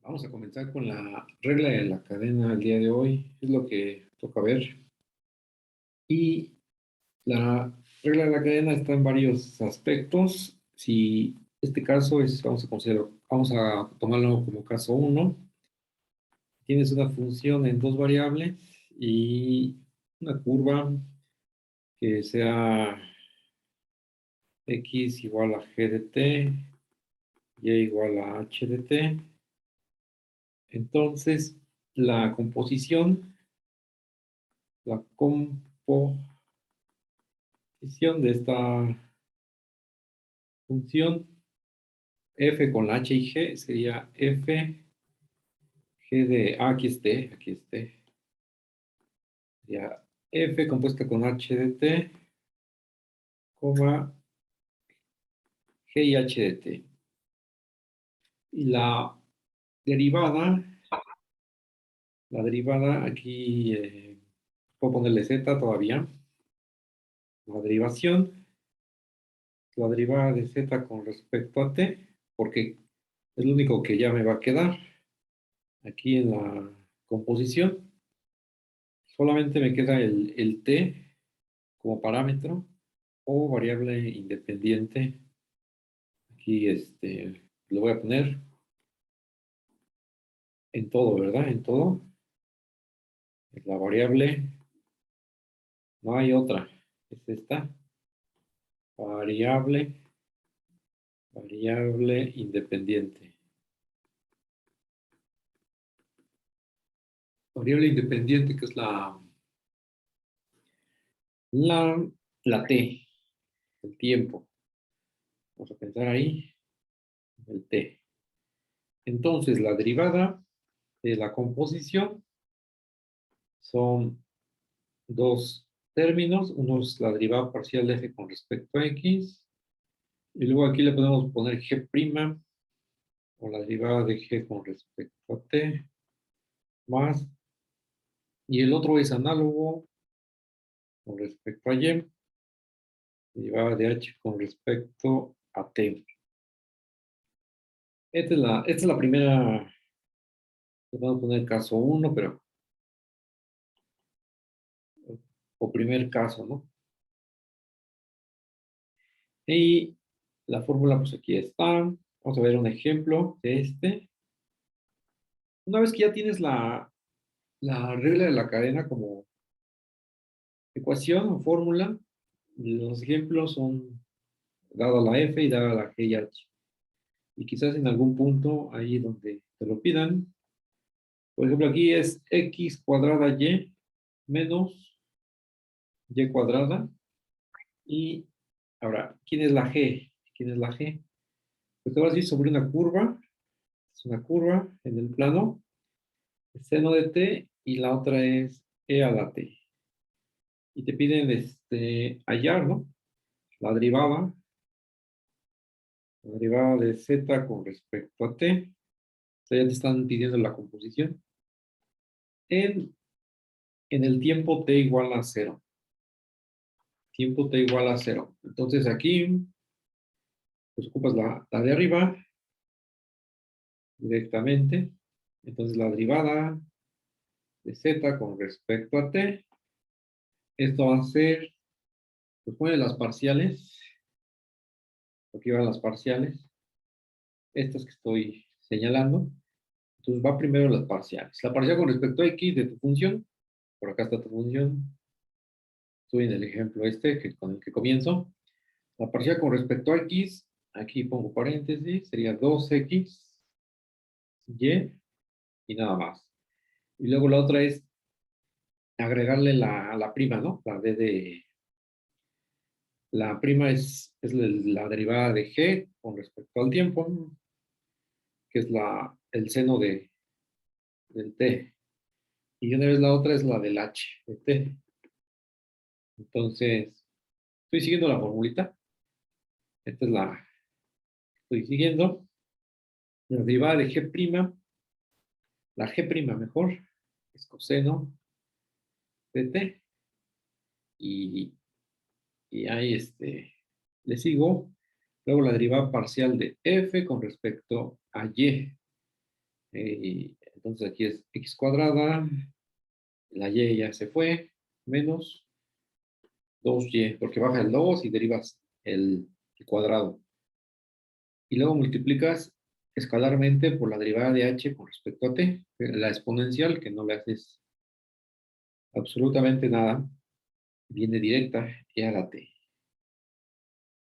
Vamos a comenzar con la regla de la cadena el día de hoy. Es lo que toca ver. Y la regla de la cadena está en varios aspectos. Si este caso es, vamos a tomarlo como caso uno. Tienes una función en dos variables y una curva que sea x igual a g de t, y igual a h de t. Entonces, la composición, la composición de esta función f con la h y g sería f g de aquí esté, sería f compuesta con h de t, coma g y h de t. Y derivada, la derivada aquí, puedo ponerle z todavía, la derivación, la derivada de z con respecto a t, porque es lo único que ya me va a quedar aquí en la composición. Solamente me queda el t como parámetro o variable independiente. Aquí lo voy a poner en todo, ¿verdad? En todo. La variable, no hay otra. Es esta. Variable, variable independiente. Variable independiente que es la, la t, el tiempo. Vamos a pensar ahí, el t. Entonces, la derivada de la composición son dos términos. Uno es la derivada parcial de f con respecto a x. Y luego aquí le podemos poner g' o la derivada de g con respecto a t más. Y el otro es análogo con respecto a y. Derivada de h con respecto a t. Esta es la primera. Le vamos a poner caso 1, pero. O primer caso, ¿no? Y la fórmula, pues aquí está. Vamos a ver un ejemplo de este. Una vez que ya tienes la regla de la cadena como ecuación o fórmula, los ejemplos son dada la f y dada la g y h. Y quizás en algún punto ahí donde te lo pidan, por ejemplo, aquí es x cuadrada y menos y cuadrada. Y ahora, ¿quién es la g? ¿Quién es la g? Pues te vas a ir sobre una curva, es una curva en el plano, el seno de t, y la otra es e a la t. Y te piden hallar, ¿no? La derivada, la derivada de z con respecto a t. O sea, ya te están pidiendo la composición en, en el tiempo t igual a 0. Tiempo t igual a 0. Entonces aquí, pues ocupas la de arriba directamente. Entonces la derivada de z con respecto a t, esto va a ser, pues pone las parciales, aquí van las parciales, estas que estoy señalando. Entonces va primero las parciales. La parcial con respecto a x de tu función, por acá está tu función, estoy en el ejemplo con el que comienzo. La parcial con respecto a x, aquí pongo paréntesis, sería 2x, y nada más. Y luego la otra es agregarle la prima, ¿no? La prima es la derivada de g con respecto al tiempo, que es el seno del t. Y una vez la otra es la del h de t. Entonces, estoy siguiendo la formulita. Esta es la que estoy siguiendo. La derivada de g', la g' mejor, es coseno de t. Y, y ahí le sigo. Luego la derivada parcial de f con respecto a y. Entonces aquí es x cuadrada, la y ya se fue, menos 2y, porque baja el 2 y derivas el cuadrado. Y luego multiplicas escalarmente por la derivada de h con respecto a t, la exponencial, que no le haces absolutamente nada, viene directa y a la t.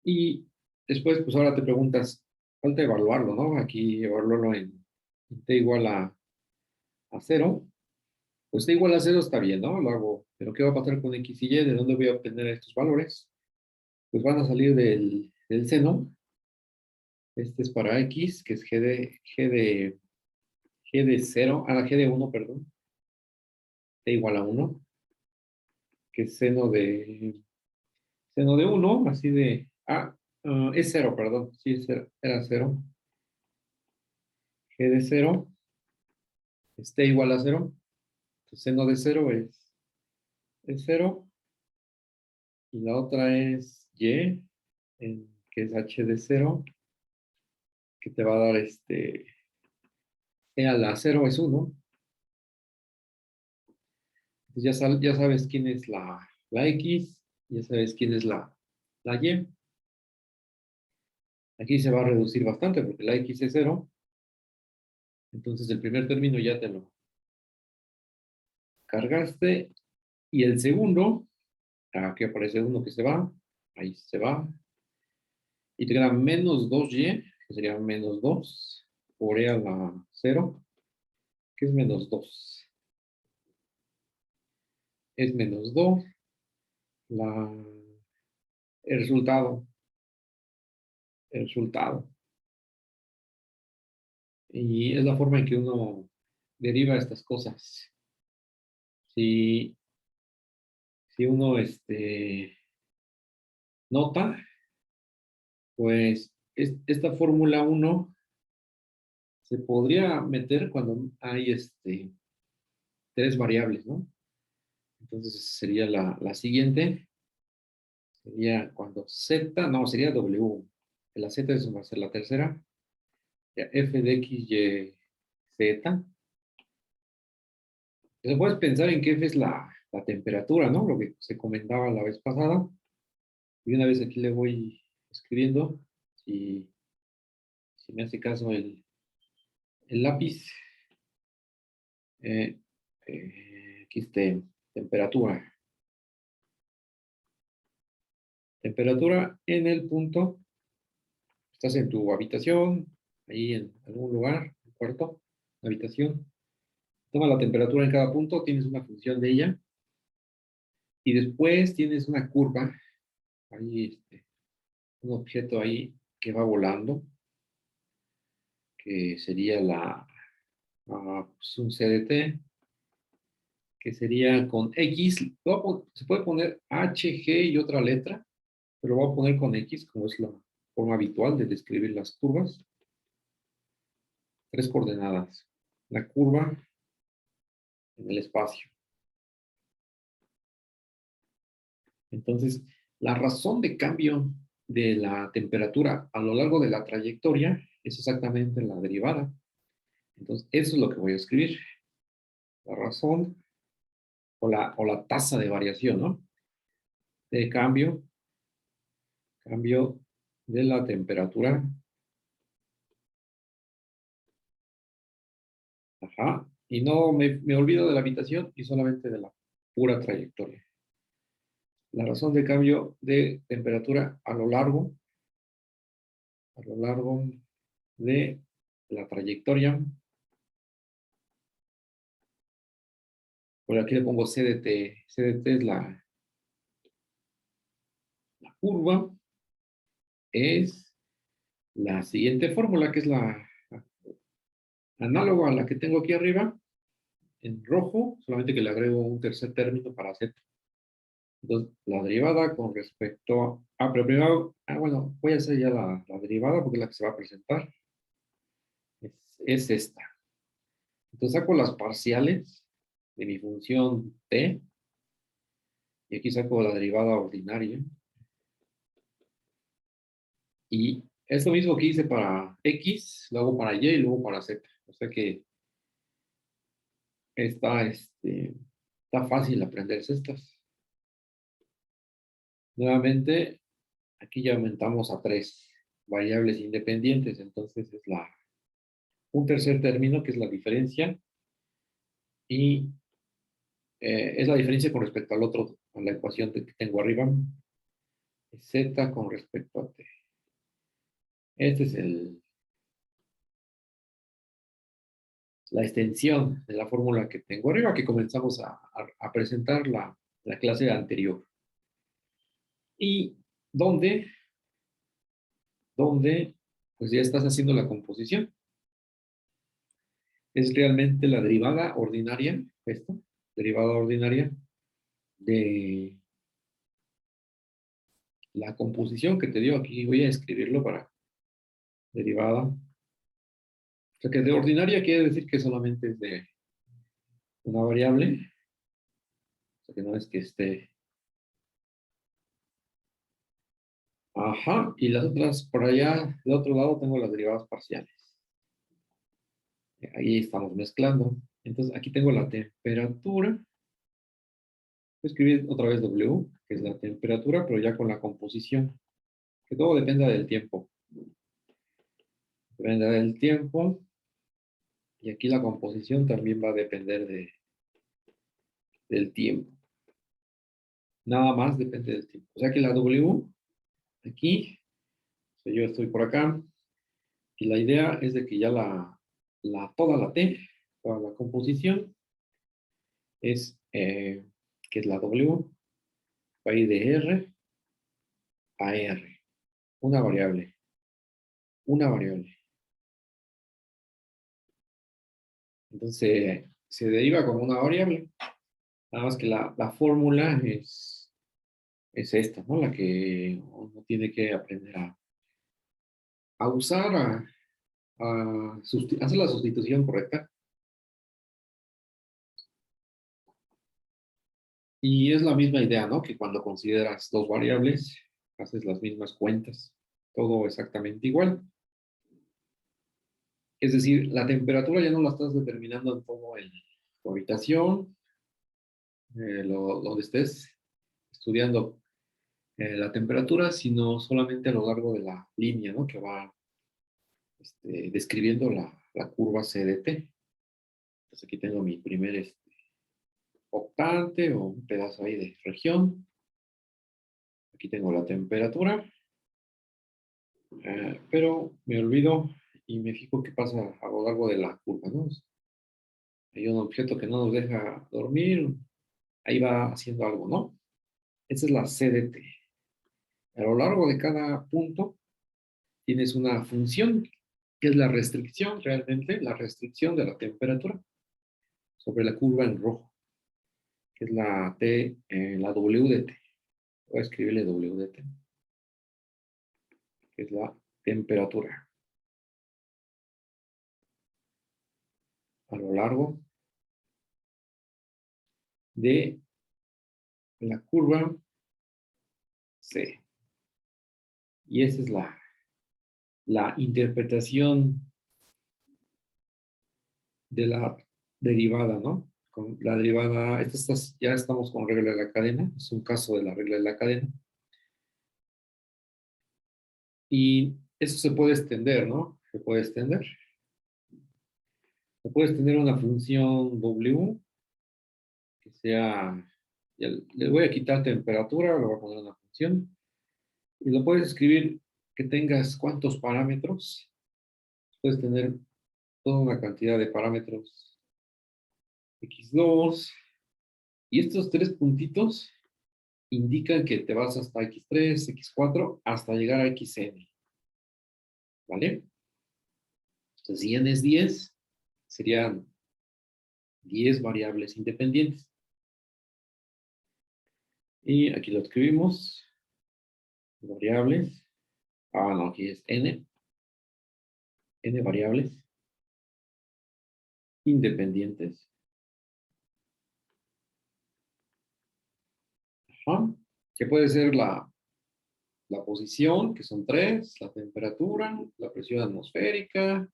Y después, pues ahora te preguntas, falta evaluarlo, ¿no? Aquí evaluarlo en t igual a 0. Pues t igual a 0 está bien, ¿no? Lo hago. Pero ¿qué va a pasar con x y y? ¿De dónde voy a obtener estos valores? Pues van a salir del seno. Este es para x, que es g de 0, g de 1, perdón. T igual a 1, que es seno de 1, así de, es 0, perdón. Sí, era 0. G de 0 es t igual a 0. Entonces, seno de 0 es 0. Y la otra es y, que es h de 0, que te va a dar e a la 0 es 1. Entonces ya sabes quién es la x, ya sabes quién es la y. Aquí se va a reducir bastante porque la x es 0. Entonces el primer término ya te lo cargaste. Y el segundo, aquí aparece uno que se va, ahí se va. Y te queda menos 2y, que sería menos 2 por e a la 0, que es menos 2. Es menos 2 la, el resultado. El resultado. Y es la forma en que uno deriva estas cosas. Si, si uno nota, pues esta fórmula uno se podría meter cuando hay tres variables, ¿no? Entonces sería la siguiente, sería cuando z, no, sería w, la z va a ser la tercera, ya f de x, y, z. Entonces puedes pensar en que f es la temperatura, ¿no? Lo que se comentaba la vez pasada. Y una vez aquí le voy escribiendo, si me hace caso el lápiz, eh, aquí está temperatura. Temperatura en el punto, estás en tu habitación, ahí en algún lugar, un cuarto, habitación. Toma la temperatura en cada punto, tienes una función de ella. Y después tienes una curva, ahí un objeto ahí que va volando, que sería pues un CDT, que sería con X. Se puede poner H, G y otra letra, pero voy a poner con X, como es la forma habitual de describir las curvas. Tres coordenadas. La curva en el espacio. Entonces, la razón de cambio de la temperatura a lo largo de la trayectoria es exactamente la derivada. Entonces, eso es lo que voy a escribir. La razón o la tasa de variación, ¿no? De cambio de la temperatura. Ajá. Y no me olvido de la habitación y solamente de la pura trayectoria. La razón de cambio de temperatura a lo largo de la trayectoria. Por aquí le pongo CDT. CDT es la curva. Es la siguiente fórmula, que es la análoga a la que tengo aquí arriba, en rojo, solamente que le agrego un tercer término para Z. Entonces, la derivada con respecto pero primero, bueno, voy a hacer ya la derivada porque es la que se va a presentar. Es esta. Entonces saco las parciales de mi función t y aquí saco la derivada ordinaria. Y es lo mismo que hice para x, luego para y y luego para z. O sea que está fácil aprenderse estas. Nuevamente, aquí ya aumentamos a 3 variables independientes, entonces es un tercer término que es la diferencia y es la diferencia con respecto al otro, a la ecuación que tengo arriba, z con respecto a t. Este es la extensión de la fórmula que tengo arriba, que comenzamos a presentar la clase anterior. Y donde pues ya estás haciendo la composición. Es realmente la derivada ordinaria, derivada ordinaria de la composición que te dio aquí. Voy a escribirlo para derivada. O sea que de ordinaria quiere decir que solamente es de una variable. O sea que no es que esté. Ajá, y las otras por allá, del otro lado tengo las derivadas parciales. Ahí estamos mezclando. Entonces aquí tengo la temperatura. Voy a escribir otra vez W, que es la temperatura, pero ya con la composición. Que todo dependa del tiempo. Depende del tiempo. Y aquí la composición también va a depender del tiempo. Nada más depende del tiempo. O sea que la W, aquí, o sea, yo estoy por acá, y la idea es de que ya toda la T, toda la composición, es, que es la W, va a ir de R a R. Una variable. Una variable. Entonces, se deriva como una variable. Nada más que la fórmula es esta, ¿no? La que uno tiene que aprender a usar, hacer la sustitución correcta. Y es la misma idea, ¿no? Que cuando consideras dos variables, haces las mismas cuentas. Todo exactamente igual. Es decir, la temperatura ya no la estás determinando en todo tu habitación, donde estés estudiando la temperatura, sino solamente a lo largo de la línea, ¿no? Que va describiendo la curva CDT. Entonces aquí tengo mi primer octante o un pedazo ahí de región. Aquí tengo la temperatura, pero me olvido y me fijo qué pasa a lo largo de la curva, ¿no? Hay un objeto que no nos deja dormir, ahí va haciendo algo, ¿no? Esa es la CDT. A lo largo de cada punto tienes una función que es la restricción, realmente, la restricción de la temperatura sobre la curva en rojo, que es la T, la W de T. Voy a escribirle W de T, que es la temperatura a lo largo de la curva C. Y esa es la interpretación de la derivada, ¿no? Con la derivada, ya estamos con regla de la cadena, es un caso de la regla de la cadena. Y eso se puede extender, ¿no? Se puede extender. Se puede extender una función W que sea, ya le voy a quitar temperatura, le voy a poner una función, y lo puedes escribir que tengas cuántos parámetros. Puedes tener toda una cantidad de parámetros x2, y estos tres puntitos indican que te vas hasta x3, x4, hasta llegar a xn. ¿Vale? Entonces, si n es 10, serían 10 variables independientes. Y aquí lo escribimos. Variables. No, aquí es n. N variables independientes. Ajá. Que puede ser la posición, que son 3, la temperatura, la presión atmosférica,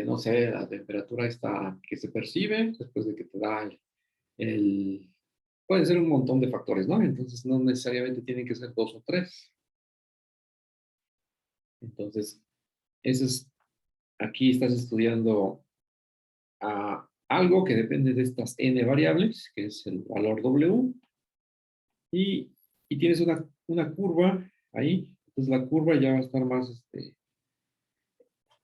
no sé, la temperatura está que se percibe después de que te da el- pueden ser un montón de factores, ¿no? Entonces no necesariamente tienen que ser dos o tres. Entonces, eso es, aquí estás estudiando algo que depende de estas n variables, que es el valor W, y, y tienes una curva ahí. Entonces la curva ya va a estar más,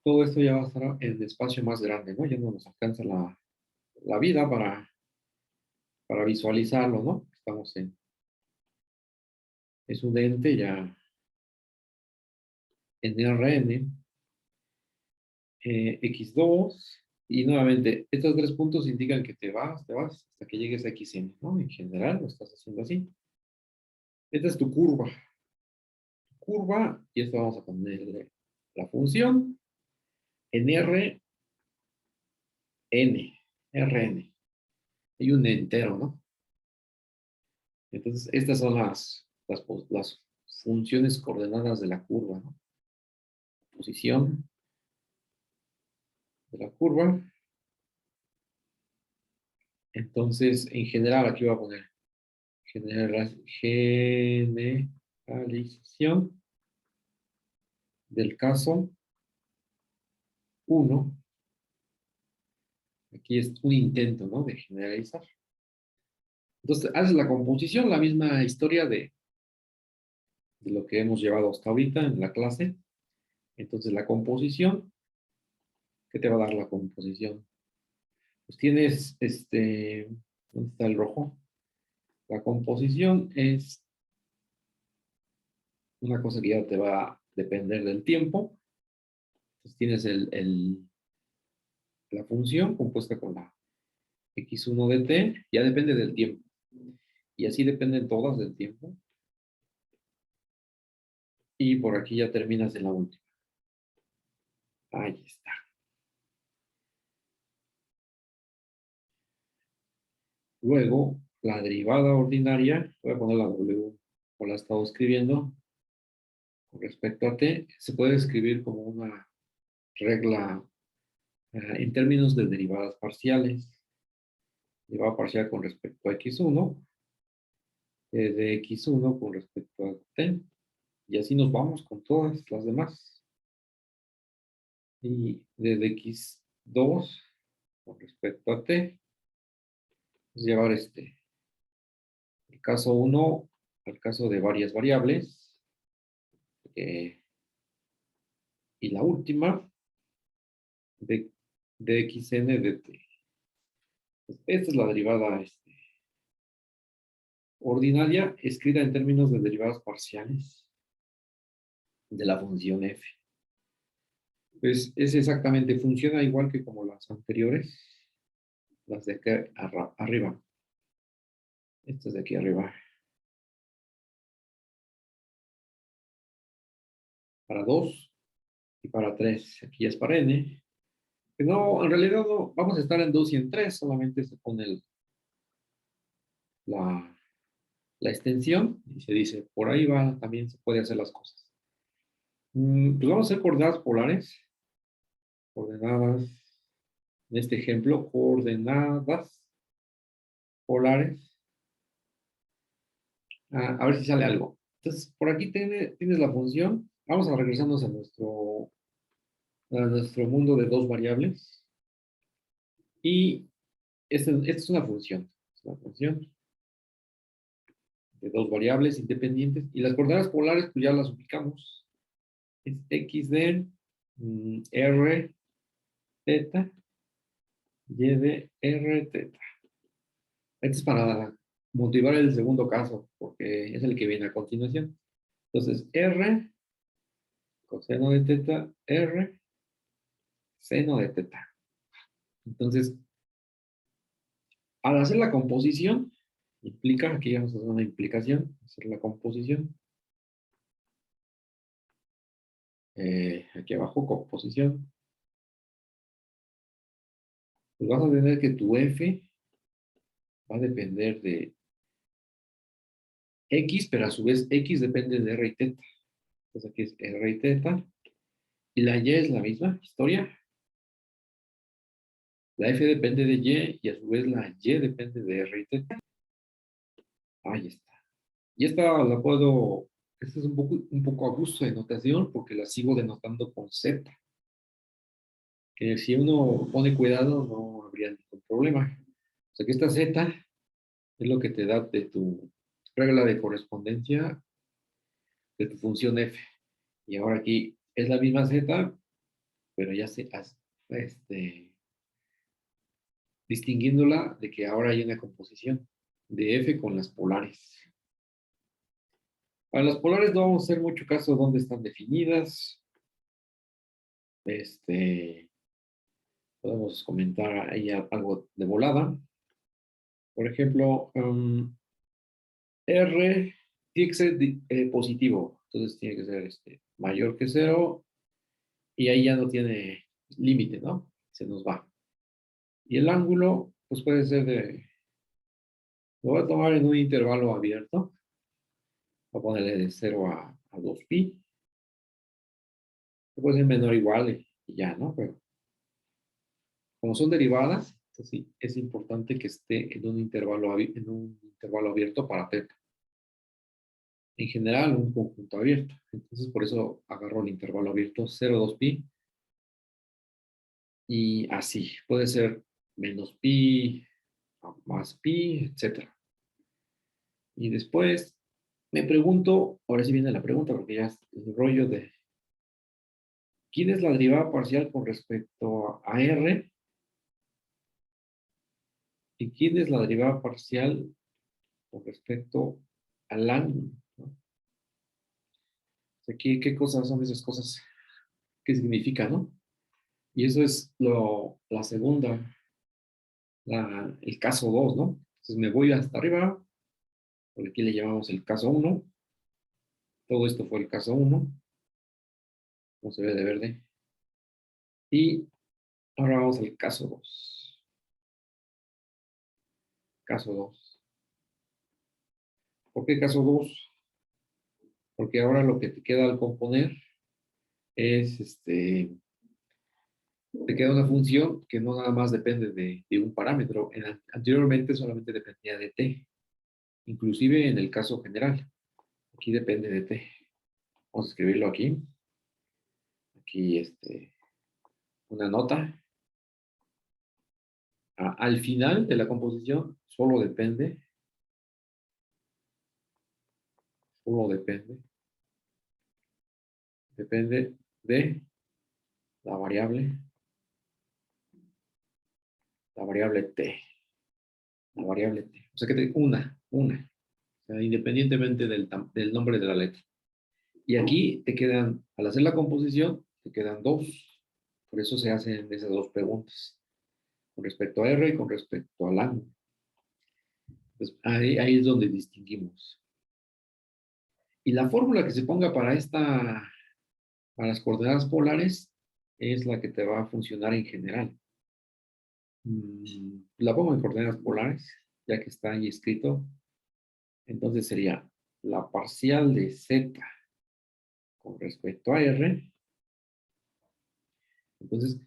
todo esto ya va a estar en espacio más grande, ¿no? Ya no nos alcanza la vida para visualizarlo, ¿no? Estamos es un ente ya en Rn, x2, y nuevamente, estos tres puntos indican que te vas, hasta que llegues a xn, ¿no? En general lo estás haciendo así. Esta es tu curva, y esto vamos a ponerle la función en Rn. Hay un entero, ¿no? Entonces, estas son las funciones coordenadas de la curva, ¿no? Posición de la curva. Entonces, en general, aquí voy a poner generalización del caso uno. Aquí es un intento, ¿no? De generalizar. Entonces, haces la composición, la misma historia de lo que hemos llevado hasta ahorita en la clase. Entonces, la composición, ¿qué te va a dar la composición? Pues tienes, ¿dónde está el rojo? La composición es una cosa que ya te va a depender del tiempo. Entonces tienes la función compuesta con la x1 de t, ya depende del tiempo. Y así dependen todas del tiempo. Y por aquí ya terminas en la última. Ahí está. Luego, la derivada ordinaria, voy a poner la W, como la he estado escribiendo, con respecto a t, se puede escribir como una regla en términos de derivadas parciales. Derivada parcial con respecto a x1, de x1 con respecto a t, y así nos vamos con todas las demás. Y desde x2 con respecto a t, es llevar el caso 1 al caso de varias variables, eh, y la última de, de xn de t. Esta es la derivada ordinaria escrita en términos de derivadas parciales de la función f. Pues es exactamente, funciona igual que como las anteriores, las de aquí arriba. Estas de aquí arriba. Para 2 y para 3. Aquí es para n. No, en realidad no, vamos a estar en 2 y en 3, solamente se pone la, la extensión y se dice, por ahí va, también se puede hacer las cosas. Pues vamos a hacer coordenadas polares. Coordenadas, en este ejemplo, coordenadas polares. A ver si sale algo. Entonces, por aquí tienes la función. Vamos a regresarnos a nuestro mundo de dos variables. Y esta es una función. Es una función de dos variables independientes. Y las coordenadas polares, pues ya las ubicamos. Es x de r teta y de r teta. Este es para motivar el segundo caso, porque es el que viene a continuación. Entonces, r coseno de teta, r seno de teta. Entonces, al hacer la composición, implica, aquí vamos a hacer una implicación, hacer la composición. Aquí abajo, composición. Pues vas a tener que tu f va a depender de x, pero a su vez x depende de r y teta. Entonces aquí es r y teta. Y la y es la misma historia. La F depende de Y y a su vez la Y depende de R y teta. Ahí está. Y esta la puedo, esta es un poco a gusto de notación porque la sigo denotando con Z. Que si uno pone cuidado no habría ningún problema. O sea que esta Z es lo que te da de tu regla de correspondencia de tu función F. Y ahora aquí es la misma Z, pero ya se distinguiéndola de que ahora hay una composición de F con las polares. Para las polares no vamos a hacer mucho caso de dónde están definidas. Podemos comentar ahí algo de volada. Por ejemplo, R tiene que ser positivo, entonces tiene que ser mayor que 0 y ahí ya no tiene límite, ¿no? Se nos va. Y el ángulo, pues puede ser lo voy a tomar en un intervalo abierto, voy a ponerle de 0 a 2pi, puede ser menor o igual y ya, ¿no? Pero como son derivadas, pues sí, es importante que esté en un intervalo abierto para teta. En general, un conjunto abierto. Entonces, por eso agarro el intervalo abierto 0, 2pi. Y así, puede ser menos pi, más pi, etc. Y después me pregunto, ahora sí viene la pregunta, porque ya es el rollo de, ¿quién es la derivada parcial con respecto a R? ¿Y quién es la derivada parcial con respecto al ángulo? ¿No? Aquí, ¿qué cosas son esas cosas? ¿Qué significa, no? Y eso es la segunda, el caso 2, ¿no? Entonces me voy hasta arriba, porque aquí le llamamos el caso 1. Todo esto fue el caso 1, como se ve de verde. Y ahora vamos al caso 2. Caso 2. ¿Por qué caso 2? Porque ahora lo que te queda al componer es, te queda una función que no nada más depende de un parámetro. Anteriormente solamente dependía de t, inclusive en el caso general. Aquí depende de t. Vamos a escribirlo aquí. Aquí, una nota. Al final de la composición solo depende de la variable t. La variable t. O sea que una. O sea, independientemente del nombre de la letra. Y aquí te quedan, al hacer la composición, te quedan dos. Por eso se hacen esas dos preguntas. Con respecto a R y con respecto al ángulo. Pues ahí es donde distinguimos. Y la fórmula que se ponga para las coordenadas polares, es la que te va a funcionar en general. La pongo en coordenadas polares, ya que está ahí escrito. Entonces sería la parcial de Z con respecto a R. Entonces,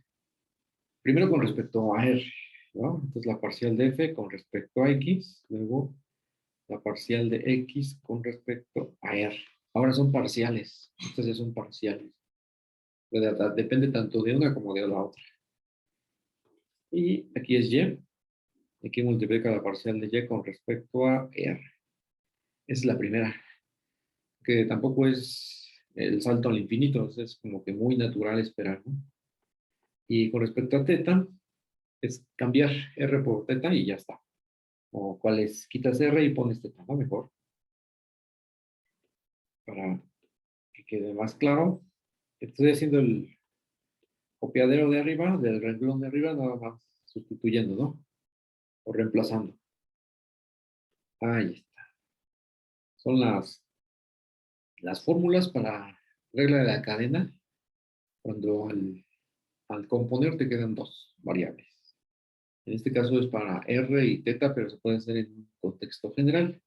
primero con respecto a R, ¿no? Entonces la parcial de F con respecto a X, luego la parcial de X con respecto a R. Ahora son parciales, estas ya son parciales. Depende tanto de una como de la otra. Y aquí es Y. Aquí multiplica la parcial de Y con respecto a R. Esa es la primera, que tampoco es el salto al infinito, es como que muy natural esperar, ¿no? Y con respecto a teta, es cambiar R por teta y ya está. O cuál es, quitas R y pones teta, ¿no? Mejor. Para que quede más claro. Estoy haciendo el copiadero de arriba, del renglón de arriba, nada más sustituyendo, ¿no? O reemplazando. Ahí está. Son las fórmulas para regla de la cadena, cuando al componer te quedan dos variables. En este caso es para R y teta, pero se puede hacer en un contexto general.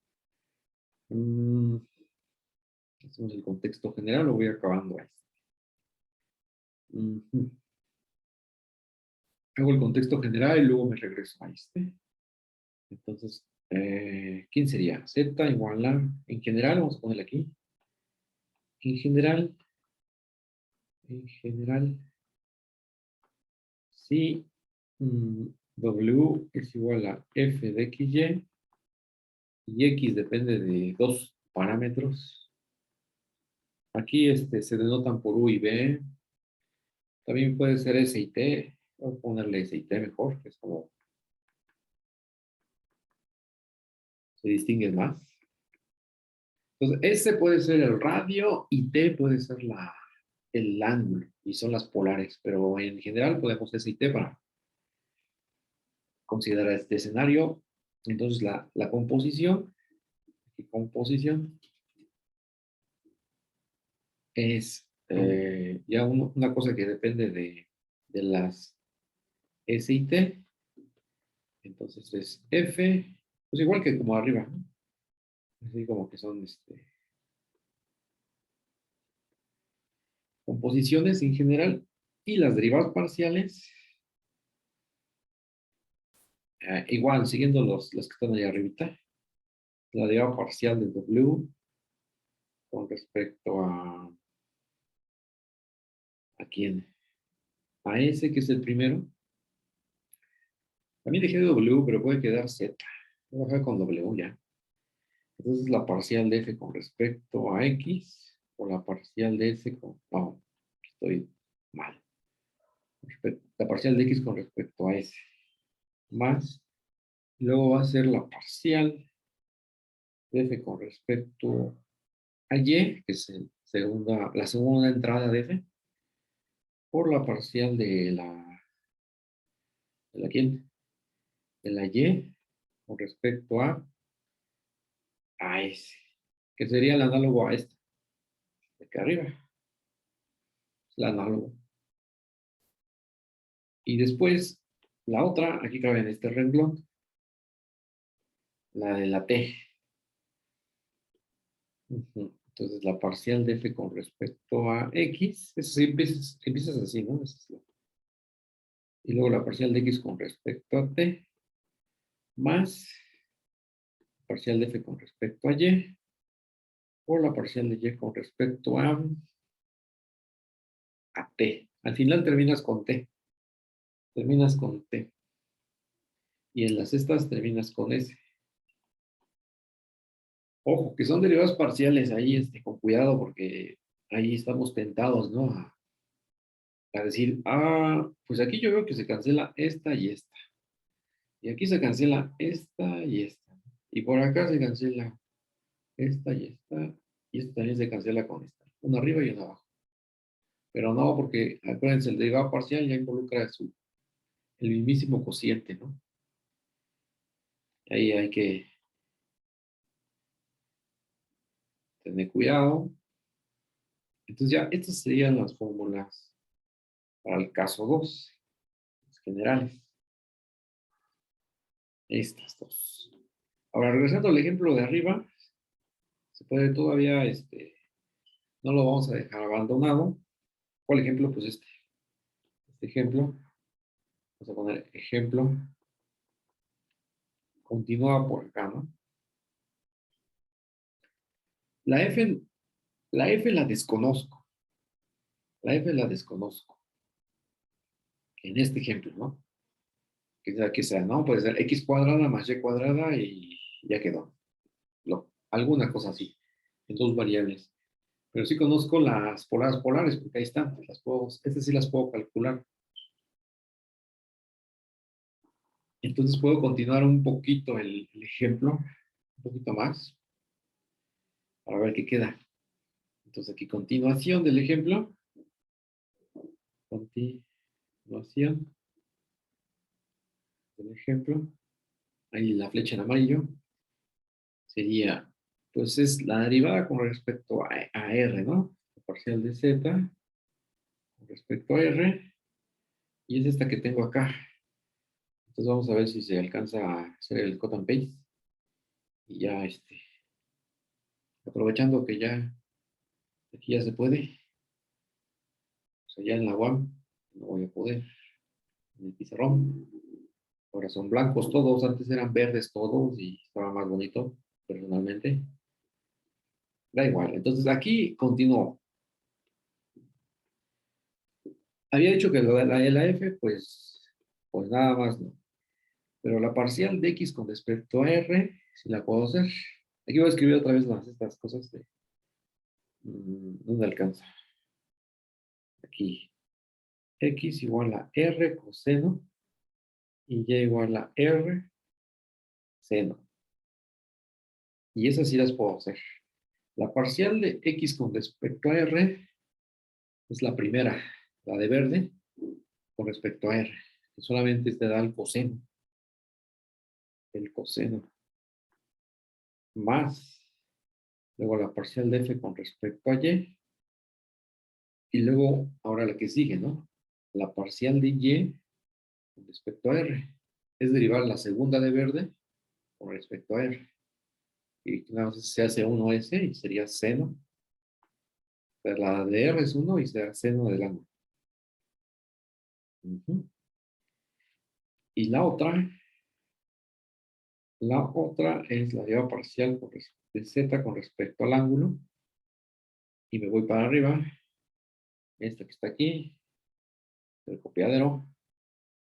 Hacemos el contexto general, lo voy acabando ahí. hago el contexto general y luego me regreso a este. Entonces, ¿quién sería? Z igual a, en general, vamos a ponerle aquí. En general, si W es igual a F de XY y X depende de dos parámetros. Aquí se denotan por U y B. También puede ser S y T. Voy a ponerle S y T mejor, que es como se distingue más. Entonces, S puede ser el radio y T puede ser el ángulo, y son las polares, pero en general podemos S y T para considerar este escenario. Entonces, la composición es ya una cosa que depende de las S y T. Entonces es F, pues igual que como arriba, ¿no? Así como que son composiciones en general. Y las derivadas parciales, igual, siguiendo los que están ahí arribita. La derivada parcial de W con respecto ¿a quién? A S, que es el primero. También dejé de W, pero puede quedar Z. Voy a bajar con W ya. Entonces la parcial de F con respecto a X o la parcial de S con... No, estoy mal. La parcial de X con respecto a S. Más. Luego va a ser la parcial de F con respecto a Y, que es la segunda entrada de F, por la parcial ¿de la quién? De la Y con respecto a S, que sería el análogo a este, de acá arriba, es el análogo. Y después, la otra, aquí cabe en este renglón, la de la T. Entonces, la parcial de F con respecto a X, eso sí, empiezas así, ¿no? Y luego la parcial de X con respecto a T, más parcial de F con respecto a Y, o la parcial de Y con respecto a T. Al final terminas con T. Terminas con T. Y en las estas terminas con S. Ojo, que son derivadas parciales ahí, con cuidado, porque ahí estamos tentados, ¿no? A decir, pues aquí yo veo que se cancela esta y esta. Y aquí se cancela esta y esta. Y por acá se cancela esta y esta. Y esta también se cancela con esta. Una arriba y una abajo. Pero no, porque acuérdense, el derivado parcial ya involucra el mismísimo cociente, ¿no? Ahí hay que tener cuidado. Entonces ya, estas serían las fórmulas para el caso 2, las generales. Estas dos. Ahora, regresando al ejemplo de arriba, se puede todavía, no lo vamos a dejar abandonado. ¿Cuál ejemplo? Pues este ejemplo. Vamos a poner ejemplo. Continúa por acá, ¿no? La F, la F la desconozco. La F la desconozco. En este ejemplo, ¿no? Que sea, ¿no? Puede ser X cuadrada más Y cuadrada y ya quedó. Alguna cosa así. En dos variables. Pero sí conozco las polares, porque ahí están. Estas sí las puedo calcular. Entonces puedo continuar un poquito el ejemplo, un poquito más, para ver qué queda. Entonces aquí continuación del ejemplo. Continuación del ejemplo. Ahí la flecha en amarillo. Sería, pues es la derivada con respecto a R, ¿no? La parcial de Z con respecto a R. Y es esta que tengo acá. Entonces vamos a ver si se alcanza a hacer el cut and paste. Y ya, aprovechando que ya aquí ya se puede. O sea, ya en la UAM no voy a poder. en el pizarrón. Ahora son blancos todos, antes eran verdes todos y estaba más bonito, personalmente. Da igual, entonces aquí continúo. Había dicho que lo de la F, pues nada más no. Pero la parcial de X con respecto a R, si la puedo hacer. Aquí voy a escribir otra vez estas cosas de... ¿Dónde alcanza? Aquí. X igual a R coseno y Y igual a R seno. Y esas sí las puedo hacer. La parcial de X con respecto a R es la primera, la de verde, con respecto a R, que solamente te da el coseno, más, luego la parcial de F con respecto a y luego, ahora la que sigue, ¿no? La parcial de Y con respecto a R. Es derivar la segunda de verde con respecto a R. Y nada más se hace 1S y sería seno. Pero la de R es 1 y será seno del ángulo. Y la otra es la deriva parcial de Z con respecto al ángulo. Y me voy para arriba. Esta que está aquí, el copiadero,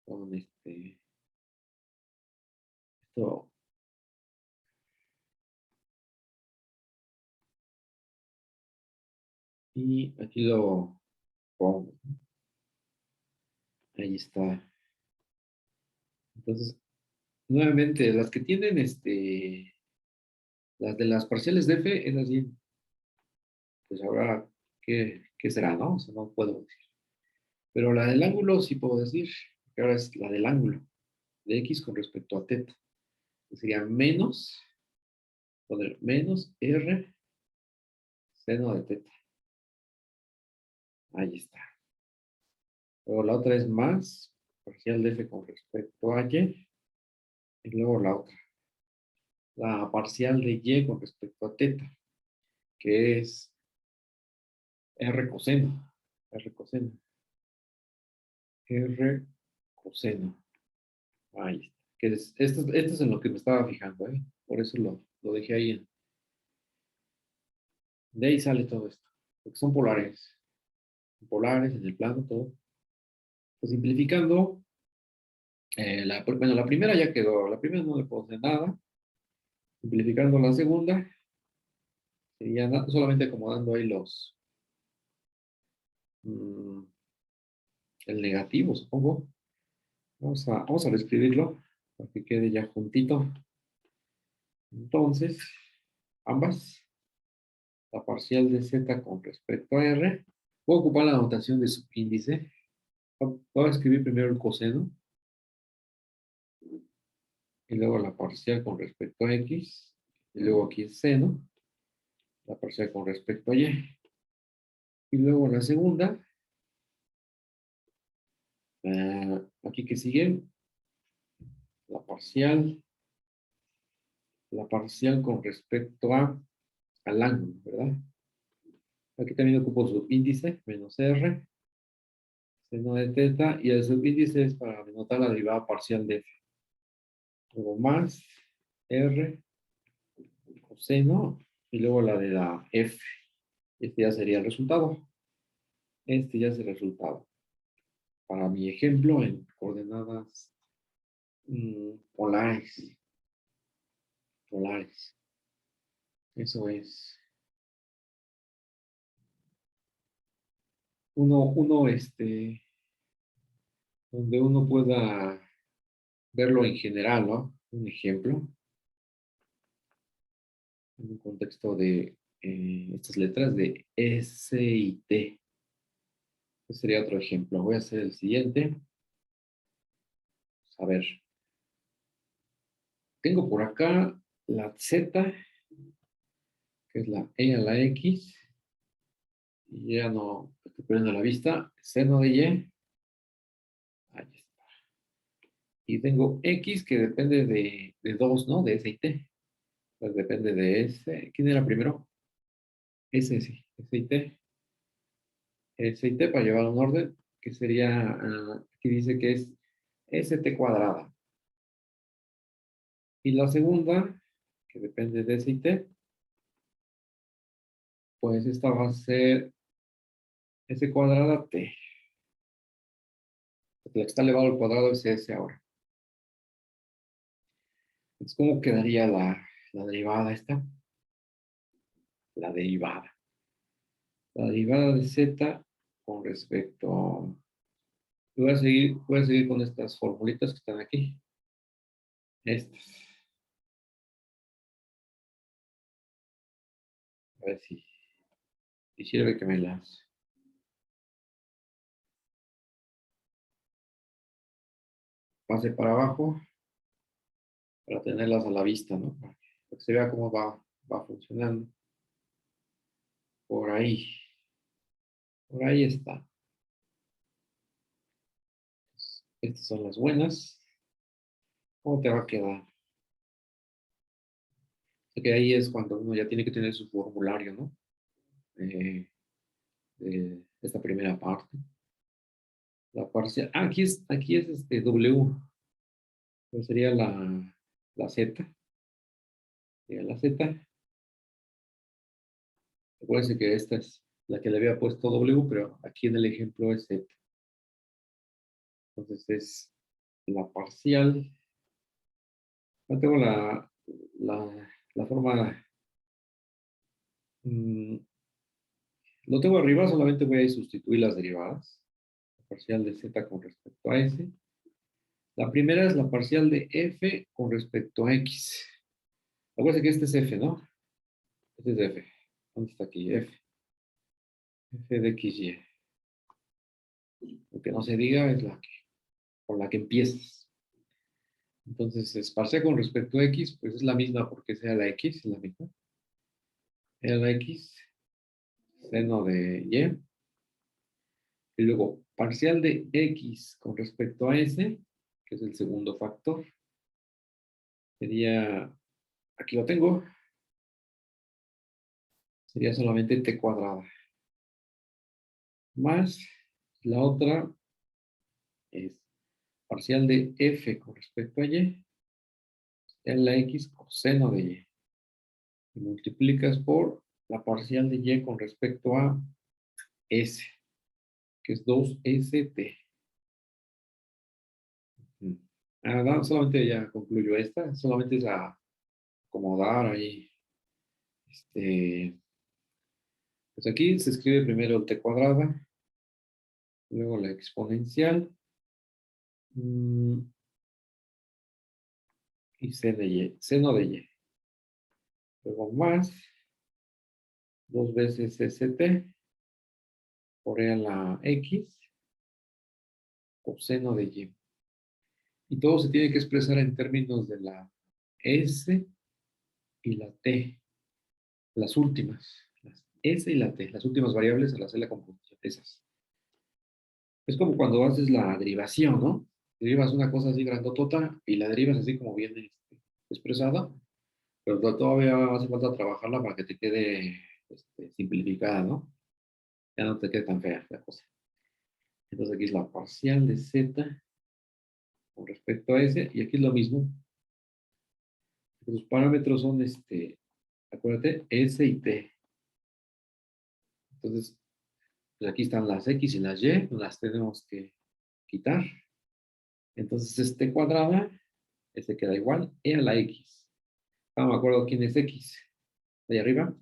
con esto, y aquí lo pongo. Ahí está. Entonces, nuevamente, las que tienen las de las parciales de F, es así, pues ahora, ¿qué será, no? O sea, no puedo decir. Pero la del ángulo sí puedo decir, que ahora es la del ángulo, de X con respecto a teta. Que sería menos, poner menos R seno de teta. Ahí está. Luego la otra es más, parcial de F con respecto a Y. Y luego la otra, la parcial de Y con respecto a teta, que es R coseno. R coseno. R coseno. Ahí está. Esto es en lo que me estaba fijando, ¿eh? Por eso lo dejé ahí. De ahí sale todo esto. Porque son polares. Polares en el plano, todo. Pues simplificando, bueno, la primera ya quedó. La primera no le puedo hacer nada. Simplificando la segunda, sería solamente acomodando ahí mm, el negativo, supongo. Vamos a reescribirlo para que quede ya juntito. Entonces, ambas, la parcial de z con respecto a r, voy a ocupar la notación de subíndice. Voy a escribir primero el coseno y luego la parcial con respecto a x y luego aquí el seno, la parcial con respecto a y. Y luego la segunda, aquí que sigue, la parcial con respecto al ángulo, ¿verdad? Aquí también ocupo subíndice, menos r, seno de teta, y el subíndice es para denotar la derivada parcial de f. Luego más r coseno, y luego la de la f. Este ya sería el resultado. Este ya es el resultado. Para mi ejemplo, en coordenadas polares. Polares. Eso es. Donde uno pueda verlo en general, ¿no? Un ejemplo, en un contexto de estas letras de S y T. Este sería otro ejemplo. Voy a hacer el siguiente. A ver, tengo por acá la Z, que es la E a la X, y ya no estoy poniendo la vista, seno de Y, ahí está. Y tengo X que depende de 2, ¿no? De S y T. Pues depende de S. ¿Quién era primero? S, sí, S y T. S y T para llevar un orden, que sería, aquí dice que es st cuadrada. Y la segunda, que depende de s y t, pues esta va a ser s cuadrada t. La que está elevado al cuadrado es s ahora. Entonces, ¿cómo quedaría la derivada esta? La derivada. La derivada de z con respecto... Voy a seguir con estas formulitas que están aquí. Estas. A ver si sirve que me las pase para abajo para tenerlas a la vista, ¿no? Para que se vea cómo va funcionando. Por ahí. Por ahí está. Estas son las buenas. ¿Cómo te va a quedar? Que ahí es cuando uno ya tiene que tener su formulario, ¿no? De esta primera parte. La parcial. Ah, aquí es este W. Pues sería la Z. Sería la Z. Acuérdense que esta es la que le había puesto W, pero aquí en el ejemplo es Z. Entonces es la parcial. No tengo la forma. mm, lo tengo arriba, solamente voy a sustituir las derivadas. La parcial de Z con respecto a S. La primera es la parcial de F con respecto a X. Acuérdense que este es F, ¿no? Este es F. ¿Dónde está aquí? F. F de XY. Lo que no se diga es con la que empiezas. Entonces, es parcial con respecto a X, pues es la misma porque sea la X, es la misma. Era la X, seno de Y. Y luego, parcial de X con respecto a S, que es el segundo factor. Sería, aquí lo tengo, sería solamente t cuadrada. Más la otra es parcial de F con respecto a Y, es la X coseno de Y. Y multiplicas por la parcial de Y con respecto a S, que es 2st. No, solamente ya concluyo esta, solamente es a acomodar ahí. Pues aquí se escribe primero el t cuadrada, luego la exponencial y c de y, seno de y. Luego más 2 veces st por e a la x coseno de y. Y todo se tiene que expresar en términos de la s y la t, las últimas, las s y la t, las últimas variables al hacer la composición de esas. Es como cuando haces la derivación, ¿no? Derivas una cosa así grandotota y la derivas así como viene expresada, pero todavía hace falta trabajarla para que te quede simplificada, ¿no? Ya no te quede tan fea la cosa. Entonces aquí es la parcial de z con respecto a s, y aquí es lo mismo. Los parámetros son, acuérdate, s y t. Entonces, pues aquí están las x y las y, las tenemos que quitar. Entonces, t cuadrada, este queda igual, e a la x. No me acuerdo quién es x. De ahí arriba,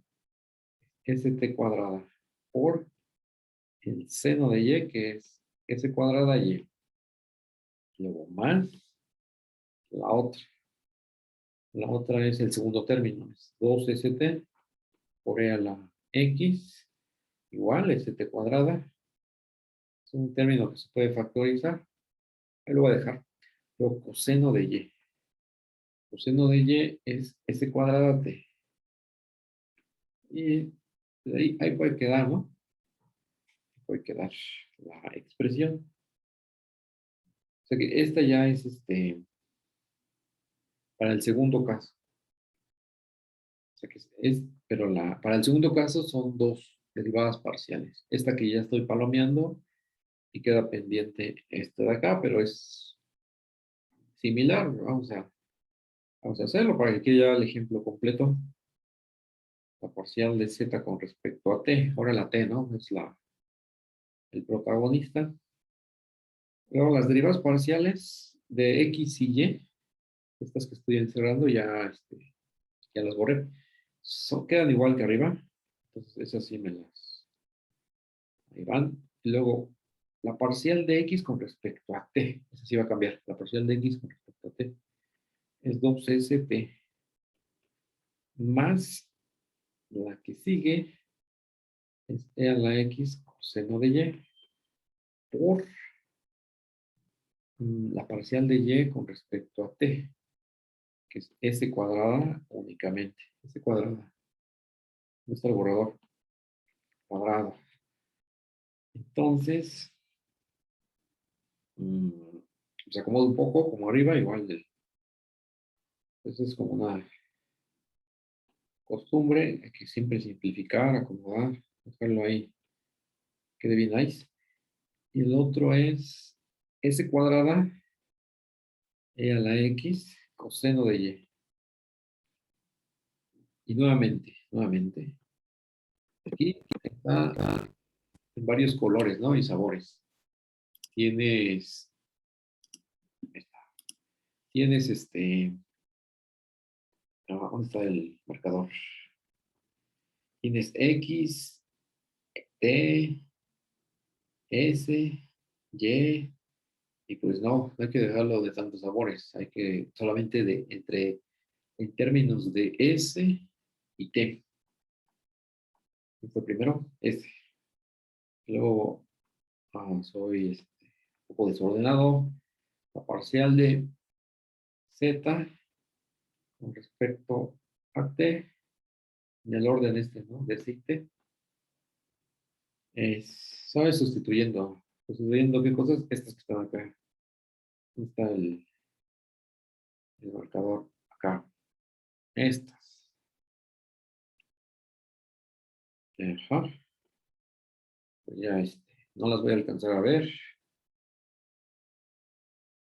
st cuadrada por el seno de y, que es s cuadrada y. Luego más la otra. La otra es el segundo término, es 2st por e a la x igual st cuadrada. Es un término que se puede factorizar. Ahí lo voy a dejar. Luego coseno de y. Coseno de y es s cuadrada t. Y ahí puede quedar, ¿no? Puede quedar la expresión. O sea que esta ya es para el segundo caso. O sea que pero para el segundo caso son dos derivadas parciales. Esta que ya estoy palomeando y queda pendiente esta de acá, pero es similar. Vamos a hacerlo para que quede ya el ejemplo completo. La parcial de z con respecto a t. Ahora la t, ¿no? Es el protagonista. Luego las derivadas parciales de x y y, estas que estoy encerrando, ya las borré. Quedan igual que arriba. Entonces esas sí me las... Ahí van. Y luego la parcial de x con respecto a t. Esa sí va a cambiar. La parcial de x con respecto a t es 2st más la que sigue es e a la x coseno de y por la parcial de y con respecto a t, que es s cuadrada únicamente. S cuadrada. ¿Dónde está el borrador? Cuadrada. Entonces, se acomoda un poco como arriba, igual. Entonces es como una costumbre, hay que siempre simplificar, acomodar, dejarlo ahí, quede bien nice. Y el otro es s cuadrada e a la x coseno de y. Y nuevamente, aquí está en varios colores, ¿no? Y sabores. Tienes, tienes ¿dónde está el marcador? Tienes X, T, S, Y, y pues no hay que dejarlo de tantos sabores, hay que solamente en términos de S y T. ¿Qué fue primero? S. Luego soy un poco desordenado. La parcial de Z con respecto a T, en el orden ¿no? De T, ¿sabes? Sustituyendo qué cosas, estas que están acá. Está el marcador acá. Estas. Ajá. Pues ya no las voy a alcanzar a ver.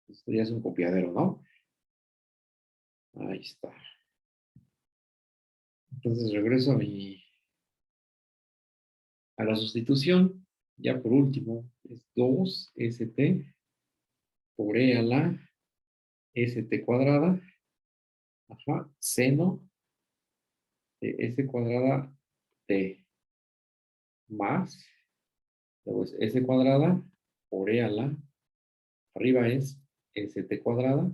Esto ya es un copiadero, ¿no? Ahí está. Entonces regreso a la sustitución. Ya por último, es 2st por e a la st cuadrada. Ajá. Seno de s cuadrada t más, luego es s cuadrada por e a la, arriba es st cuadrada,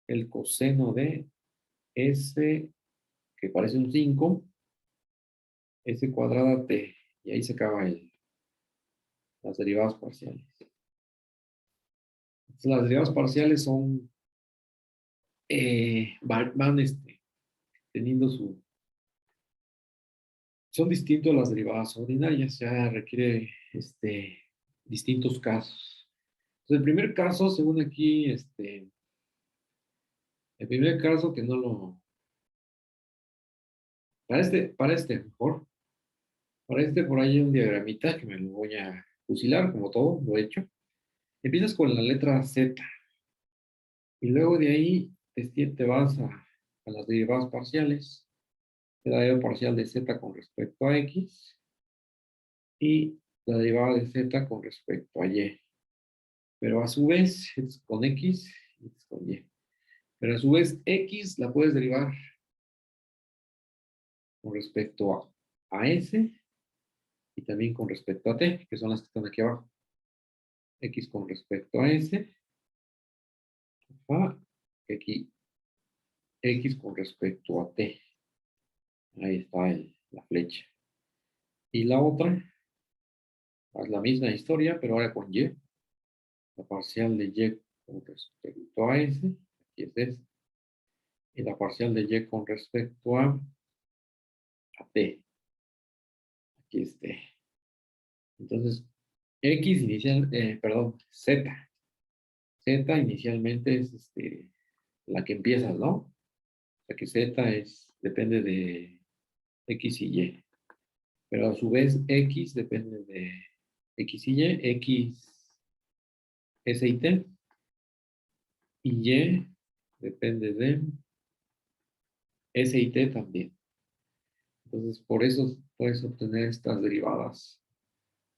el coseno de s, que parece un 5, s cuadrada t, y ahí se acaba las derivadas parciales. Entonces, las derivadas parciales son, van teniendo son distintos a las derivadas ordinarias, ya requiere distintos casos. Entonces, el primer caso, según aquí, el primer caso que no lo, mejor, para por ahí hay un diagramita que me lo voy a fusilar, como todo, lo he hecho. Empiezas con la letra Z y luego de ahí te vas a las derivadas parciales. La derivada parcial de Z con respecto a X y la derivada de Z con respecto a Y. Pero a su vez es con X y es con Y. Pero a su vez X la puedes derivar con respecto a S y también con respecto a T, que son las que están aquí abajo. X con respecto a S, aquí X con respecto a T. Ahí está la flecha. Y la otra, es la misma historia, pero ahora con Y. La parcial de Y con respecto a S, aquí es S. Y la parcial de Y con respecto a T, aquí es T. Entonces, X inicial, perdón, Z. Z inicialmente es la que empiezas, ¿no? O sea que Z depende de X y Y. Pero a su vez X depende de X y Y, X, S y T. Y Y depende de S y T también. Entonces, por eso puedes obtener estas derivadas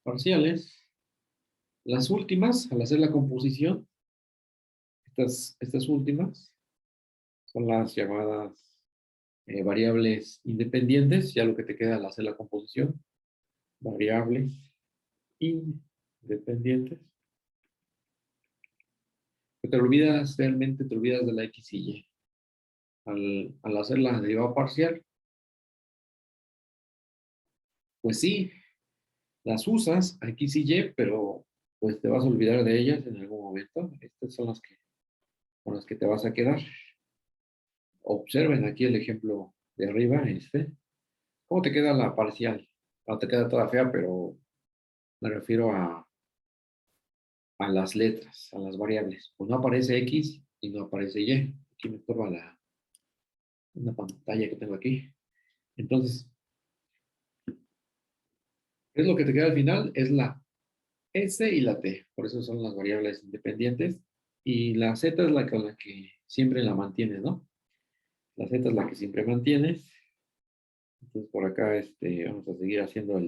parciales. Las últimas, al hacer la composición, estas últimas son las llamadas variables independientes, ya lo que te queda al hacer la composición, variables independientes. Te olvidas, realmente te olvidas de la X y Y. Al hacer la derivada parcial, pues sí, las usas X y Y, pero pues te vas a olvidar de ellas en algún momento. Estas son las que, con las que te vas a quedar. Observen aquí el ejemplo de arriba, ¿Cómo te queda la parcial? No te queda toda fea, pero me refiero a las letras, a las variables. Pues no aparece X y no aparece Y. Aquí me estorba una pantalla que tengo aquí. Entonces, ¿qué es lo que te queda al final? Es la S y la T. Por eso son las variables independientes. Y la Z es la con la que siempre la mantienes, ¿no? La Z es la que siempre mantienes. Entonces, por acá vamos a seguir haciendo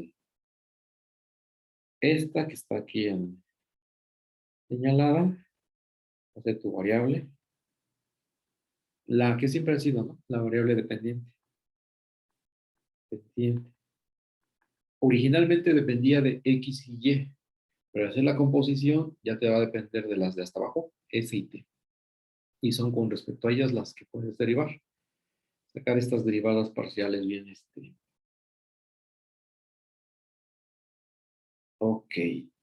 esta que está aquí señalada. Hacer tu variable. La que siempre ha sido, ¿no? La variable dependiente. Dependiente. Originalmente dependía de X y Y, pero al hacer la composición ya te va a depender de las de hasta abajo, S y T. Y son con respecto a ellas las que puedes derivar. Sacar estas derivadas parciales bien. Ok.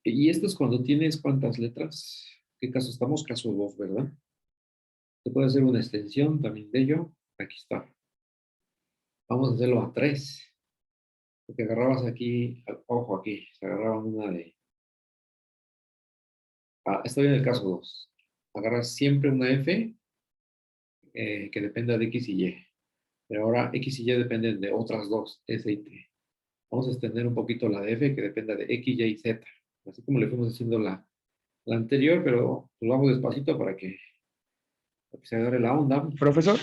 Y esto es cuando tienes cuántas letras. ¿Qué caso estamos? Caso 2, ¿verdad? Se puede hacer una extensión también de ello. Aquí está. Vamos a hacerlo a 3. Porque agarrabas aquí, ojo aquí, se agarraban una de. Estoy en el caso 2. Agarras siempre una F que dependa de X y Y. Pero ahora X y Y dependen de otras dos, S y T. Vamos a extender un poquito la de F que dependa de X, Y y Z. Así como le fuimos haciendo la anterior, pero lo vamos despacito para que se agarre la onda. Profesor,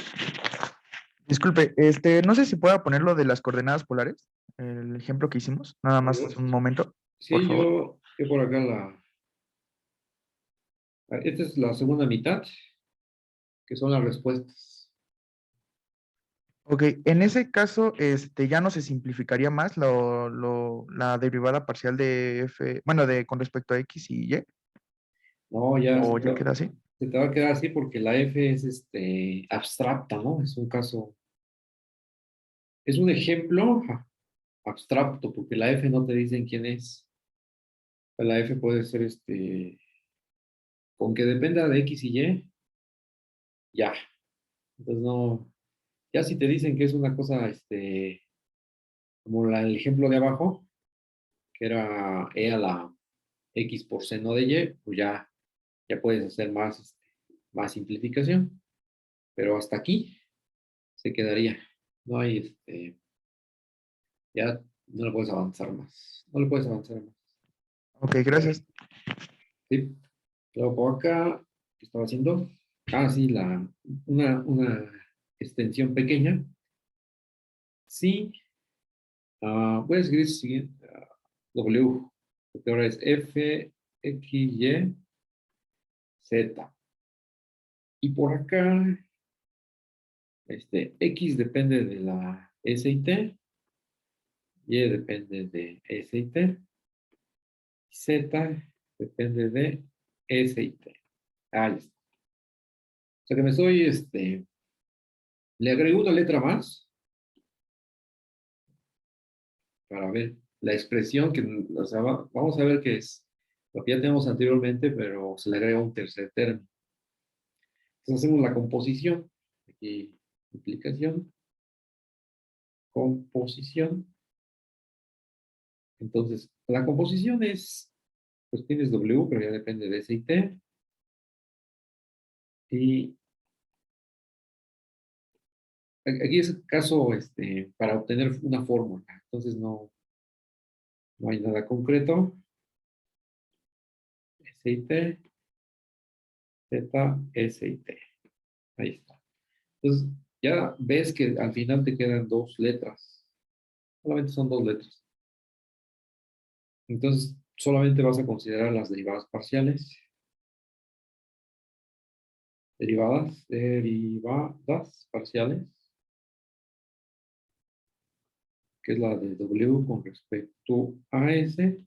disculpe, no sé si pueda poner lo de las coordenadas polares, el ejemplo que hicimos, nada A más ver. un momento, por Sí, favor. yo por acá esta es la segunda mitad, que son las respuestas. Ok, en ese caso, ya no se simplificaría más la derivada parcial de f, bueno, con respecto a x y y, No, ya o ya queda así. se te va a quedar así porque la F es abstracta, ¿no? Es un caso, es un ejemplo abstracto, porque la F no te dicen quién es. La F puede ser con que dependa de X y Y, ya. Entonces no, ya si te dicen que es una cosa, como el ejemplo de abajo, que era E a la X por seno de Y, pues ya puedes hacer más simplificación. Pero hasta aquí se quedaría. No hay, ya no le puedes avanzar más. No le puedes avanzar más. Ok, gracias. Sí. Luego por acá, ¿qué estaba haciendo? Ah, sí, una extensión pequeña. Sí, voy a escribir siguiente, W, porque ahora es F, X, Y, Z. Y por acá, X depende de la S y T, Y depende de S y T, Z depende de S y T. Ahí está. O sea que me estoy, le agrego una letra más para ver la expresión que, o sea, vamos a ver qué es lo que ya tenemos anteriormente, pero se le agrega un tercer término. Entonces hacemos la composición. Aquí, implicación, composición. Entonces, la composición pues tienes W, pero ya depende de S y T. Y aquí es caso, para obtener una fórmula. Entonces no hay nada concreto. S y T. Z, S y T. Ahí está. Entonces, ya ves que al final te quedan dos letras. Solamente son dos letras. Entonces, solamente vas a considerar las derivadas parciales. Derivadas parciales, que es la de W con respecto a S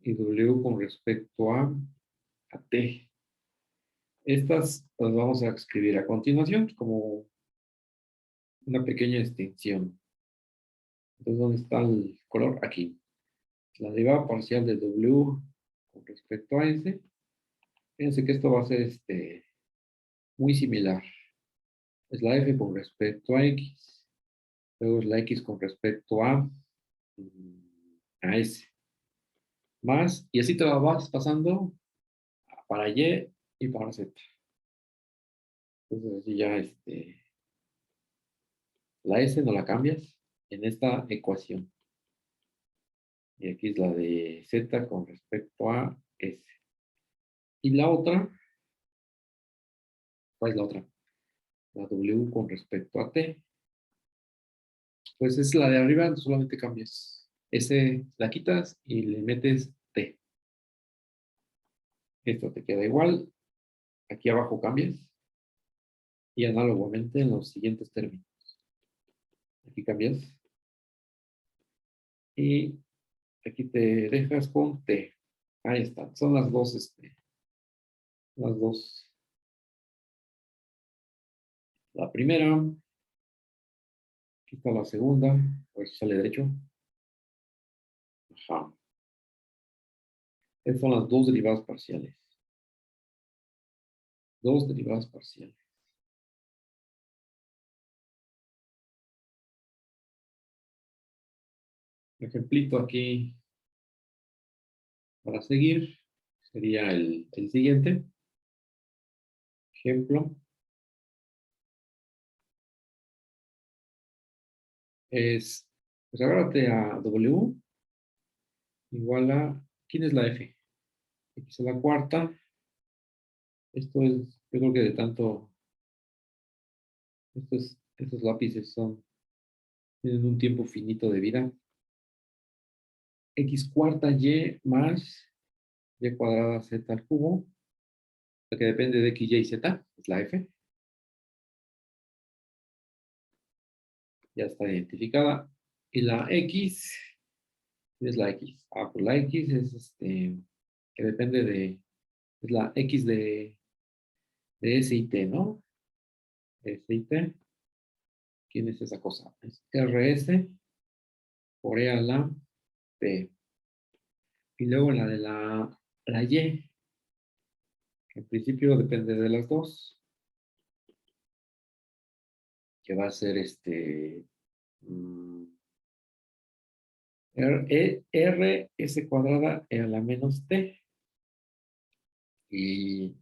y W con respecto a T. Estas las vamos a escribir a continuación como una pequeña extensión. Entonces, ¿dónde está el color? Aquí. La derivada parcial de W con respecto a S. Fíjense que esto va a ser muy similar. Es la F con respecto a X. Luego es la X con respecto a S. Más, y así te la vas pasando para Y y para Z. Entonces, así ya la S no la cambias en esta ecuación. Y aquí es la de Z con respecto a S. Y la otra, ¿cuál es la otra? La W con respecto a T. Pues es la de arriba, solamente cambias. S la quitas y le metes T. Esto te queda igual. Aquí abajo cambias. Y análogamente en los siguientes términos. Aquí cambias. Y aquí te dejas con T. Ahí está. Son las dos, las dos. La primera, aquí está la segunda. A ver si sale derecho. Ajá. Estas son las dos derivadas parciales. Dos derivadas parciales. Ejemplito aquí para seguir sería el siguiente. Ejemplo. Es, pues agárrate a W igual a, ¿quién es la F? X a la cuarta. Esto es, yo creo que de tanto, estos lápices tienen un tiempo finito de vida. X cuarta Y más Y cuadrada Z al cubo, la que depende de X, Y y Z, es la F. Ya está identificada. Y la X, ¿qué es la X? Ah, pues la X es que depende es la X de S y T, ¿no? S y T. ¿Quién es esa cosa? Es RS por E a la P. Y luego la de la Y, que en principio depende de las dos, que va a ser mm, S cuadrada E a la menos T. Y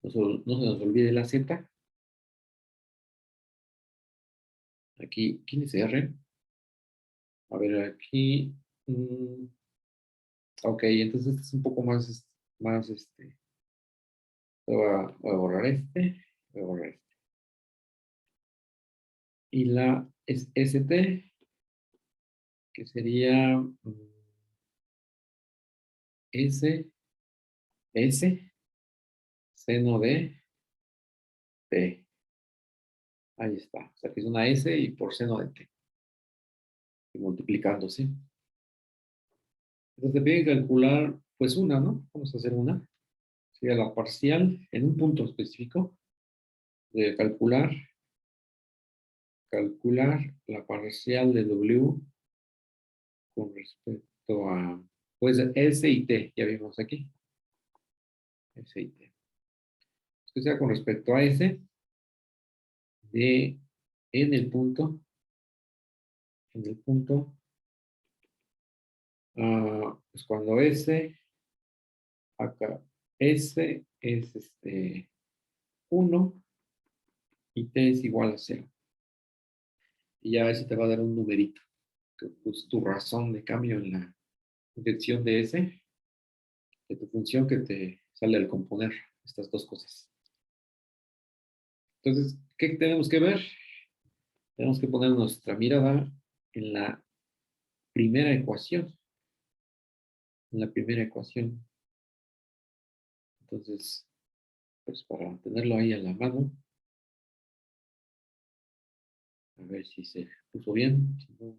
no se nos olvide la Z. Aquí, ¿quién es R? A ver, aquí. Ok, entonces este es un poco más voy a borrar voy a borrar este. Y la es ST, que sería S, seno de T. Ahí está. O sea que es una S y por seno de T. Y multiplicándose. Entonces te piden calcular, pues una, ¿no? Vamos a hacer una. Sería la parcial en un punto específico de calcular la parcial de W con respecto a, pues, S y T, ya vimos aquí. S y T. Que sea con respecto a S de en el punto, pues cuando S, acá, S es 1 y T es igual a 0. Y ya eso te va a dar un numerito, que es tu razón de cambio en la dirección de S, de tu función que te sale al componer. estas dos cosas. Entonces, ¿qué tenemos que ver? Tenemos que poner nuestra mirada en la primera ecuación. En la primera ecuación. Entonces, pues para tenerlo ahí a la mano, a ver si se puso bien. Si no,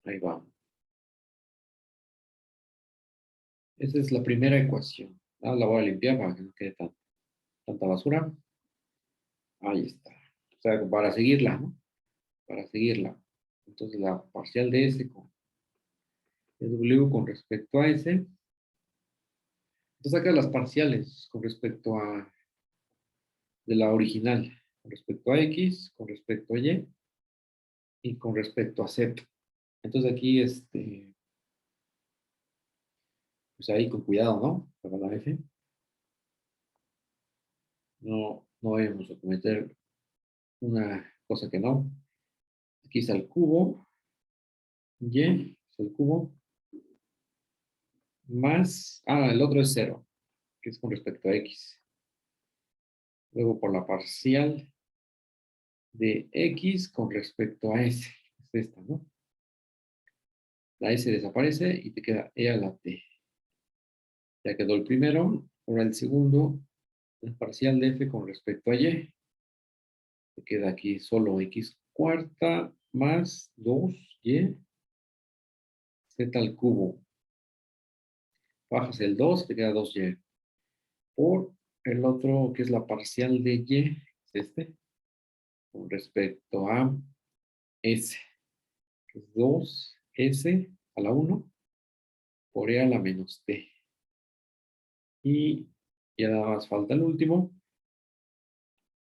ahí va. Esa es la primera ecuación. La voy a limpiar para que no quede tanta basura. Ahí está. O sea, para seguirla, ¿no? Para seguirla. Entonces, la parcial de S de W con respecto a S. Entonces, saca las parciales con respecto a de la original, con respecto a X, con respecto a y con respecto a Z. Entonces, aquí, pues ahí con cuidado, ¿no? Para la F. No debemos cometer una cosa que no. Aquí está el cubo, y es el cubo, más, el otro es 0, que es con respecto a X. Luego por la parcial de X con respecto a S, es esta, ¿no? La S desaparece y te queda E a la T. Ya quedó el primero, ahora el segundo, la parcial de F con respecto a Y. Te queda aquí solo X cuarta más 2Y Z al cubo. Bajas el 2, te queda 2Y. Por el otro, que es la parcial de Y, es este, con respecto a S, que es 2S a la 1 por E a la menos T. Y ya nada más falta el último,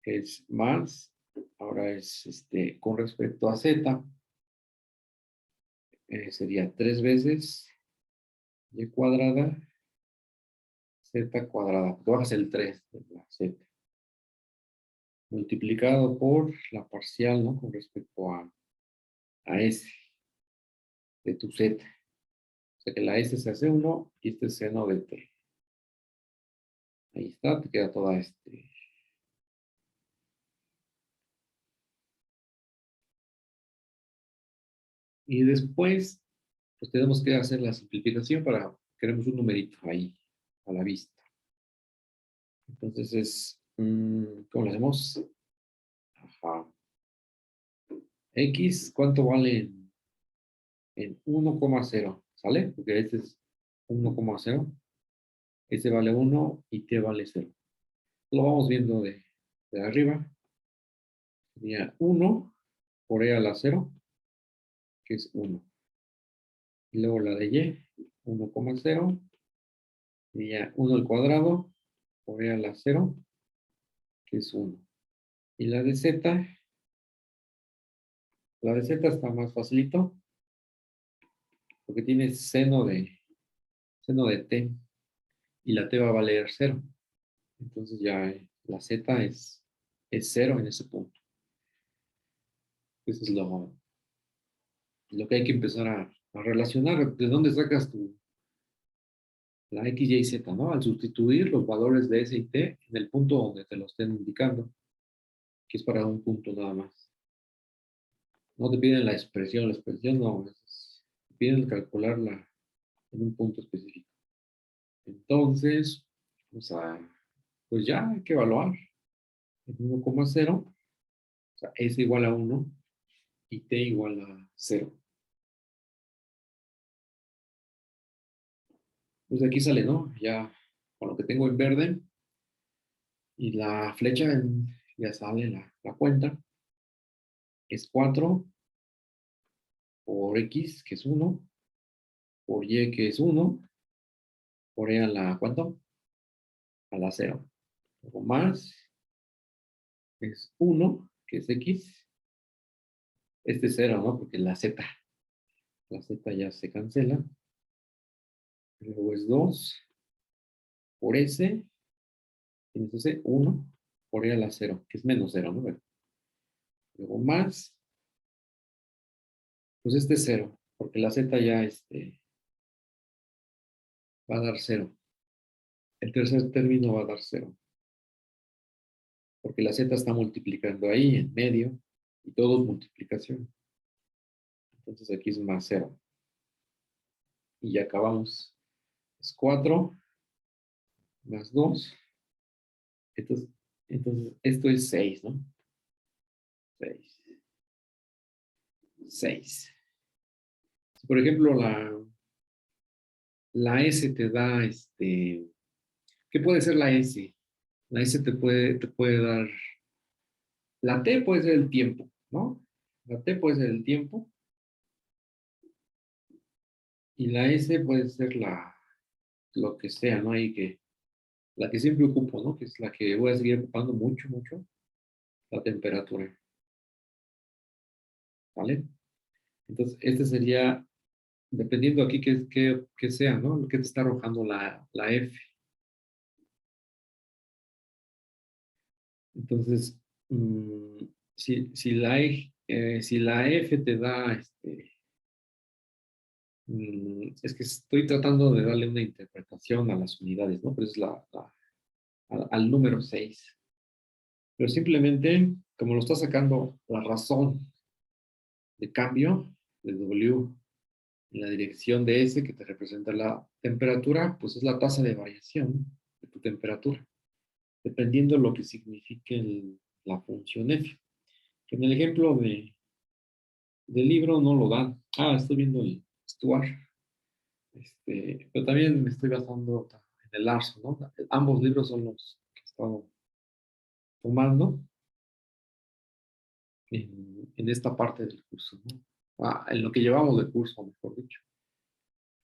que es más, ahora es con respecto a Z, sería 3 veces Y cuadrada, Z cuadrada. Bajas el 3 de la Z. Multiplicado por la parcial, ¿no? Con respecto a S de tu Z. O sea que la S se hace 1 y este es seno de T. Ahí está, te queda toda Y después, pues tenemos que hacer la simplificación para, queremos un numerito ahí, a la vista. Entonces es, ¿cómo lo hacemos? Ajá. X, ¿cuánto vale en 1,0? ¿Sale? Porque este es 1,0. Este vale 1 y T vale 0. Lo vamos viendo de arriba. Sería 1 por E a la 0, que es 1. Y luego la de Y, 1,0. Sería 1 al cuadrado por E a la 0, que es 1. Y la de Z está más facilito, porque tiene seno de T, y la T va a valer 0. Entonces ya la Z es 0 en ese punto. Eso es lo que hay que empezar a relacionar. ¿De dónde sacas la X, Y, Z, ¿no? Al sustituir los valores de S y T en el punto donde te lo estén indicando, que es para un punto nada más. No te piden la expresión no, te piden calcularla en un punto específico. Entonces, pues ya hay que evaluar. En 1,0, o sea, S igual a 1 y T igual a 0. Pues de aquí sale, ¿no? Ya con lo que tengo en verde y la flecha ya sale la cuenta. Es 4 por X, que es 1, por Y, que es 1, por E a la, ¿cuánto? A la 0. Luego más es 1, que es X. Este es 0, ¿no? Porque la Z ya se cancela. Luego es 2 por S, tienes ese 1 por E a la 0, que es menos 0, ¿no? Bueno, luego más, pues este es 0, porque la Z ya, va a dar 0. El tercer término va a dar 0. Porque la z está multiplicando ahí en medio y todo es multiplicación. Entonces aquí es más 0. Y ya acabamos. Es 4 más 2. Entonces esto es 6, ¿no? 6. 6. Por ejemplo, la S te da, ¿qué puede ser la S? La S te puede dar, la T puede ser el tiempo, ¿no? La T puede ser el tiempo y la S puede ser lo que sea, ¿no? La que siempre ocupo, ¿no? Que es la que voy a seguir ocupando mucho, mucho, la temperatura, ¿vale? Entonces, este sería, dependiendo aquí que sea, ¿no? Lo que te está arrojando la F. Entonces, si la F te da, es que estoy tratando de darle una interpretación a las unidades, ¿no? Pero es al número 6. Pero simplemente, como lo está sacando la razón de cambio de W en la dirección de S, que te representa la temperatura, pues es la tasa de variación de tu temperatura, dependiendo de lo que signifique la función F. Que en el ejemplo del libro no lo dan. Estoy viendo el Stuart. Pero también me estoy basando en el Larson, ¿no? Ambos libros son los que he estado tomando en esta parte del curso, ¿no? En lo que llevamos de curso, mejor dicho.